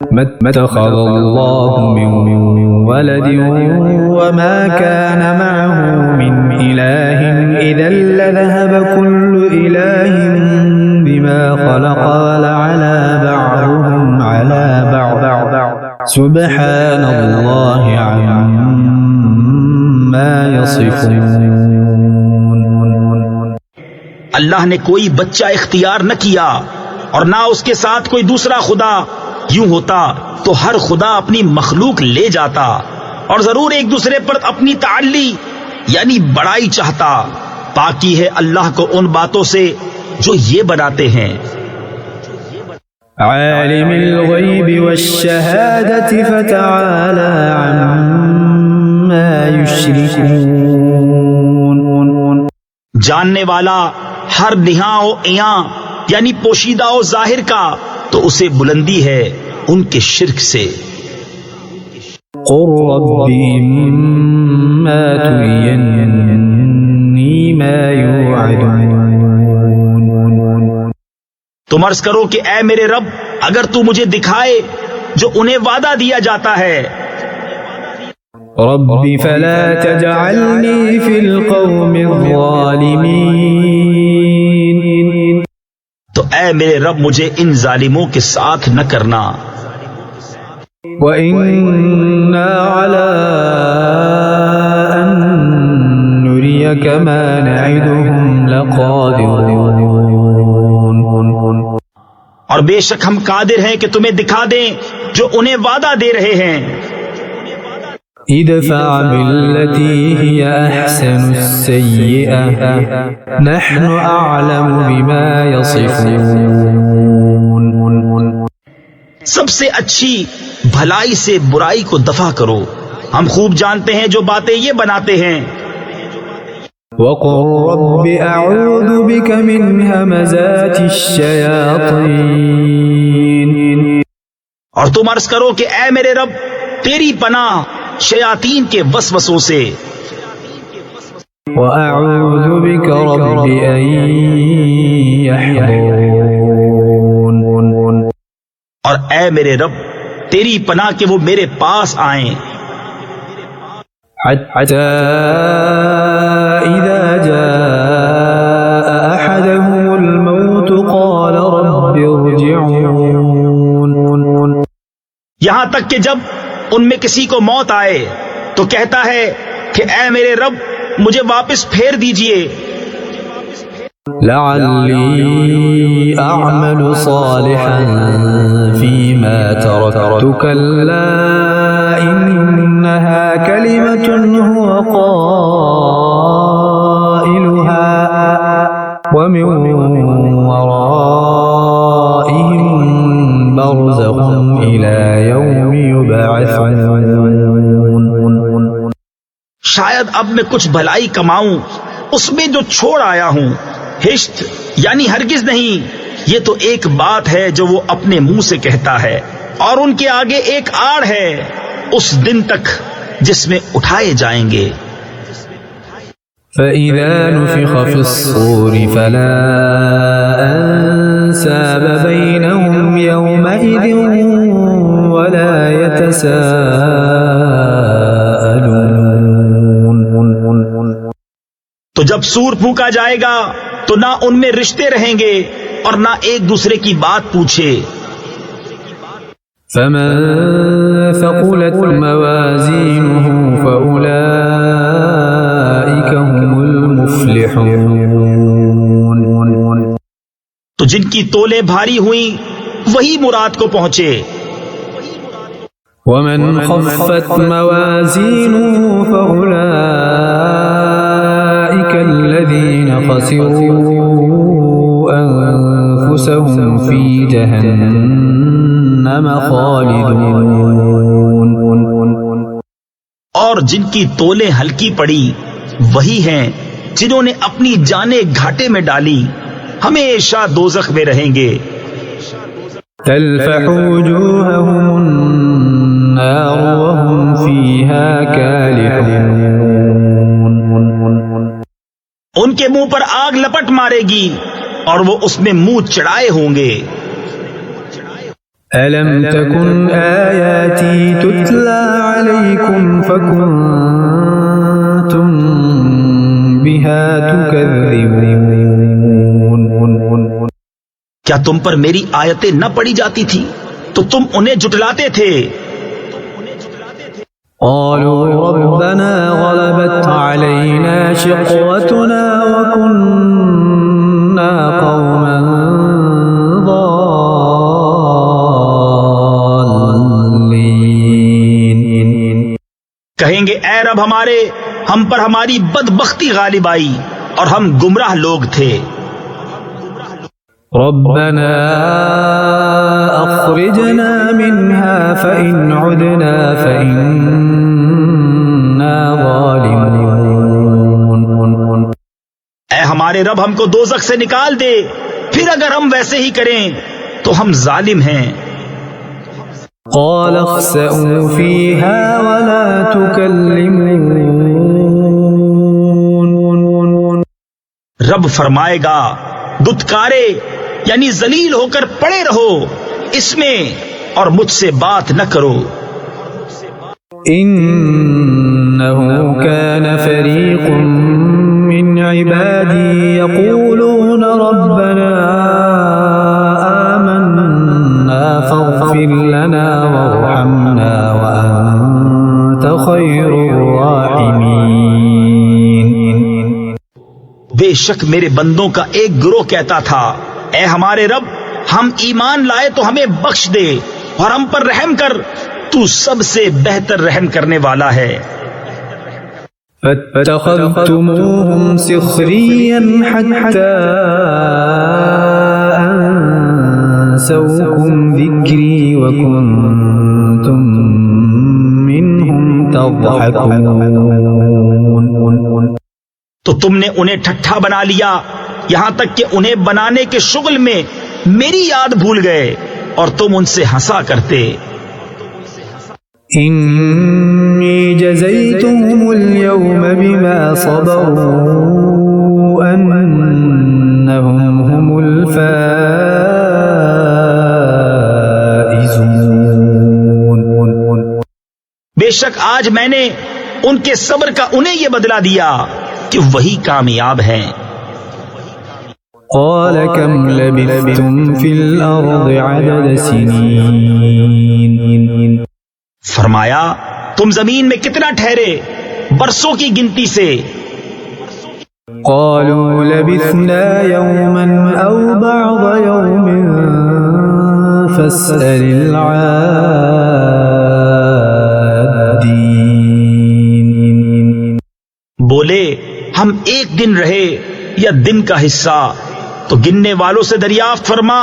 ما اتخذ الله من ولد وما كان معه من إله إذا لذهب كل إله بما خلق ولعلى بعضهم على بعض سبحان الله عما يصفون. اللہ نے کوئی بچہ اختیار نہ کیا اور نہ اس کے ساتھ کوئی دوسرا خدا. یوں ہوتا تو ہر خدا اپنی مخلوق لے جاتا اور ضرور ایک دوسرے پر اپنی تعلی یعنی بڑائی چاہتا. پاکی ہے اللہ کو ان باتوں سے جو یہ بناتے ہیں. عالم الغیب والشہادة فتعالى عما يشركون. جاننے والا ہر نہاں و عیاں یعنی پوشیدہ و ظاہر کا تو اسے بلندی ہے ان کے شرک سے. قل رب إما تريني ما يوعدون. تم عرض کرو کہ اے میرے رب اگر تو مجھے دکھائے جو انہیں وعدہ دیا جاتا ہے. رب فلا تجعلني في القوم الظالمين. تو اے میرے رب مجھے ان ظالموں کے ساتھ نہ کرنا. وَإِنَّا عَلَىٰ أَن نُّرِيَكَ مَا نَعِدُهُمْ لَقَادِرُونَ. اور بے شک ہم قادر ہیں کہ تمہیں دکھا دیں جو انہیں وعدہ دے رہے ہیں. ادفع بالتي هي أحسن السيئة نحن أعلم بما يصفون. سب سے اچھی بھلائی سے برائی کو دفع کرو، ہم خوب جانتے ہیں جو باتیں یہ بناتے ہیں. وقل رب أعوذ بك من همزات الشياطين. اور تم عرض کرو کہ اے میرے رب تیری پناہ شیاطین کے وسوسوں سے. وأعوذ بك رب أن يحضرون. اور اے میرے رب تیری پناہ کہ وہ میرے پاس آئیں. حتى إذا جاء أحدهم الموت قال رب ارجعون. یہاں تک کہ جب ان میں کسی کو موت آئے تو کہتا ہے کہ اے میرے رب مجھے واپس پھیر دیجئے. لعلی اعمل صالحا فيما تركت كلا انها كلمة هو قائلها ومن ورائهم برزخ الى يوم يبعثون. شاید اب میں کچھ بھلائی کماؤں اس میں جو چھوڑ آیا ہوں. ہشت یعنی ہرگز نہیں، یہ تو ایک بات ہے جو وہ اپنے منہ سے کہتا ہے، اور ان کے آگے ایک آڑ ہے اس دن تک جس میں اٹھائے جائیں گے. فَإِذَا نُفِخَ فِي الصُّورِ فَلَا أَنْسَابَ بَيْنَهُمْ يَوْمَئِذٍ وَلَا يَتَسَاءَلُونَ. تو جب سور پھونکا جائے گا تو نہ ان میں رشتے رہیں گے اور نہ ایک دوسرے کی بات پوچھے. فَمَن ثَقُلَتْ مَوَازِينُهُ فَأُولَئِكَ هُمُ الْمُفْلِحُونَ. تو جن کی تولیں بھاری ہوئیں وہی مراد کو پہنچے. وَمَنْ خَفَّتْ مَوَازِينُهُ فَأُولَئِكَ الَّذِينَ خَسِرُوا أَنفُسَهُمْ فِي جَهَنَّمَ خَالِدُونَ. اور جن کی تولیں ہلکی پڑی وہی ہیں جنہوں نے اپنی جانیں گھاٹے میں ڈالی، ہمیشہ دوزخ میں رہیں گے. تلفح وجوههم النار وهم فيها كالحون. ان کے منہ پر آگ لپٹ مارے گی اور وہ اس میں منہ چڑھائے ہوں گے. ألم تكن آياتي تتلى عليكم فكنتم بها تكذبون کیا تم پر میری آیتیں نہ پڑھی جاتی تھی تو تم انہیں جھٹلاتے تھے؟ قالوا ربنا غلبت علينا شقوتنا وكنا قوما ضالين. کہیں گے اے رب ہمارے، ہم پر ہماری بدبختی غالب آئی اور ہم گمراہ لوگ تھے. ربنا أخرجنا منها فإن عدنا فإنا ظالمون. اے ہمارے رب ہم کو دوزخ سے نکال دے، پھر اگر ہم ویسے ہی کریں تو ہم ظالم ہیں. قال اخسئوا فيها ولا تكلمون. رب فرمائے گا دتکارے یعنی ذلیل ہو کر پڑے رہو اس میں اور مجھ سے بات نہ کرو. إنه كان فريق من عبادي يقولون ربنا آمنا فاغفر لنا وارحمنا وأنت خير الراحمين. بے شک میرے بندوں کا ایک گروہ کہتا تھا اے ہمارے رب ہم ایمان لائے تو ہمیں بخش دے اور ہم پر رحم کر، تو سب سے بہتر رحم کرنے والا ہے. فاتخذتموهم سخريا حتى أنسوكم ذكري وكنتم منهم تضحكون. تو تم نے انہیں ٹھٹھا بنا لیا یہاں تک کہ انہیں بنانے کے شغل میں میری یاد بھول گئے اور تم ان سے ہنسا کرتے. إني جزيتهم اليوم بما صبروا أنهم هم الفائزون. بے شک آج میں نے ان کے صبر کا انہیں یہ بدلہ دیا کہ وہی کامیاب ہیں. قال كم لبثتم في الأرض عدد سنين. فرمایا تم زمین میں کتنا ٹھہرے برسوں کی گنتی سے. قالوا لبثنا يوما أو بعض يوم فاسأل العادين. بولے ہم ایک دن رہے یا دن کا حصہ تو گننے والوں سے دریافت فرما.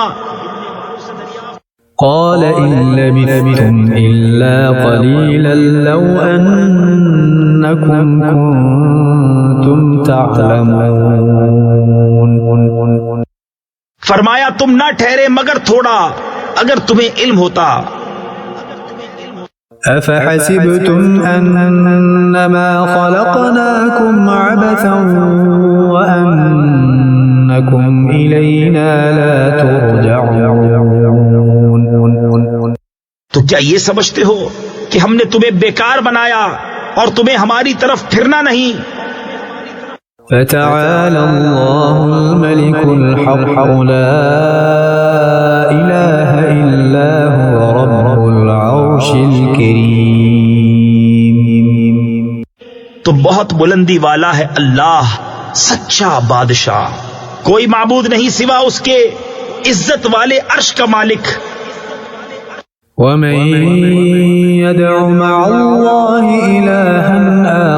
قال إن لبثتم إلا قليلا لو أنكم كنتم تعلمون. فرمایا تم نہ ٹھہرے مگر تھوڑا اگر تمہیں علم ہوتا. أفحسبتم أنما خلقناكم عبثا وأنكم إلينا لا ترجعون. تو کیا یہ سمجھتے ہو کہ ہم نے تمہیں بیکار بنایا اور تمہیں ہماری طرف پھرنا نہیں؟ فتعالى الله الملك الحق لا إله إلا هو رب العرش الكريم. تو بہت بلندی والا ہے اللہ سچا بادشاہ، کوئی معبود نہیں سوا اس کے عزت والے عرش کا مالک. ومن يدع مع الله إلها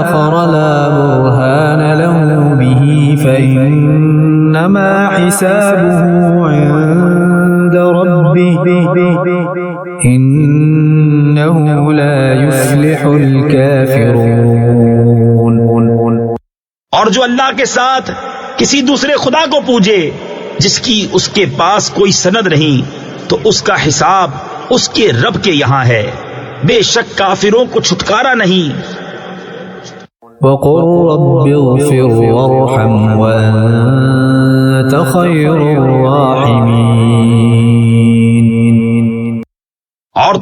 آخر لا برهان له به فإنما حسابه عند ربه إنه لا يفلح الكافرون. اور جو اللہ کے ساتھ کسی دوسرے خدا کو پوجے جس کی اس کے پاس کوئی سند نہیں تو اس کا حساب اس کے رب کے یہاں ہے، بے شک کافروں کو چھٹکارا نہیں. وقل رب اغفر وارحم وأنت خير الراحمين.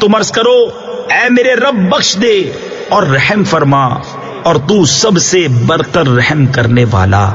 تم عرض کرو اے میرے رب بخش دے اور رحم فرما، اور تو سب سے برتر رحم کرنے والا